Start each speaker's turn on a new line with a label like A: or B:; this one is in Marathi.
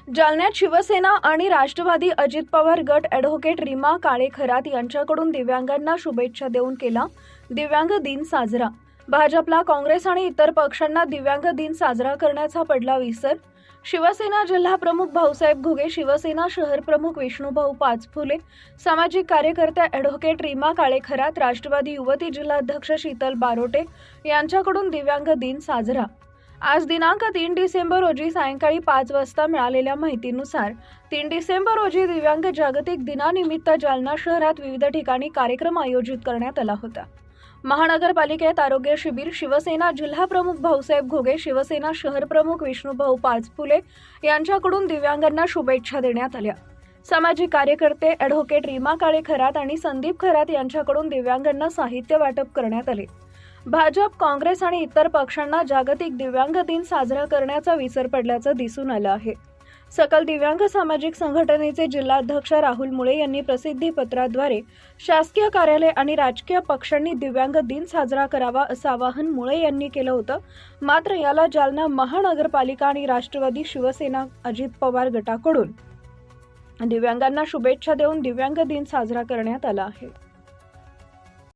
A: जालन्यात शिवसेना आणि राष्ट्रवादी अजित पवार गट ॲडव्होकेट रीमा काळे खरात यांच्याकडून दिव्यांगांना शुभेच्छा देऊन केला दिव्यांग दिन साजरा। भाजपला, काँग्रेस आणि इतर पक्षांना दिव्यांग दिन साजरा करण्याचा पडला विसर। शिवसेना जिल्हा प्रमुख भाऊसाहेब घुगे, शिवसेना शहर प्रमुख विष्णुभाऊ पाचफुले, सामाजिक कार्यकर्त्या ॲडव्होकेट रीमा काळे खरात, राष्ट्रवादी युवती जिल्हाध्यक्ष शीतल बारोटे यांच्याकडून दिव्यांग दिन साजरा। आज दिनांक 3 डिसेंबर रोजी सायंकाळी 5 वाजता मिळालेल्या माहितीनुसार 3 डिसेंबर रोजी दिव्यांग जागतिक दिनानिमित्त जालना शहरात विविध ठिकाणी कार्यक्रम आयोजित करण्यात आला होता। महानगरपालिकेत आरोग्य शिबिर, शिवसेना जिल्हा प्रमुख भाऊसाहेब घुगे, शिवसेना शहर प्रमुख विष्णुभाऊ पाचफुले यांच्याकडून दिव्यांगांना शुभेच्छा देण्यात आल्या। सामाजिक कार्यकर्ते ॲडव्होकेट रीमा काळे खरात आणि संदीप खरात यांच्याकडून दिव्यांगांना साहित्य वाटप करण्यात आले। भाजप, काँग्रेस आणि इतर पक्षांना जागतिक दिव्यांग दिन साजरा करण्याचा विसर पडल्याचं दिसून आलं आहे। सकल दिव्यांग सामाजिक संघटनेचे जिल्हाध्यक्ष राहुल मुळे यांनी प्रसिद्धी पत्राद्वारे शासकीय कार्यालय आणि राजकीय पक्षांनी दिव्यांग दिन साजरा करावा असं आवाहन मुळे यांनी केलं होतं। मात्र याला जालना महानगरपालिका आणि राष्ट्रवादी शिवसेना अजित पवार गटाकडून दिव्यांगांना शुभेच्छा देऊन दिव्यांग दिन साजरा करण्यात आला आहे।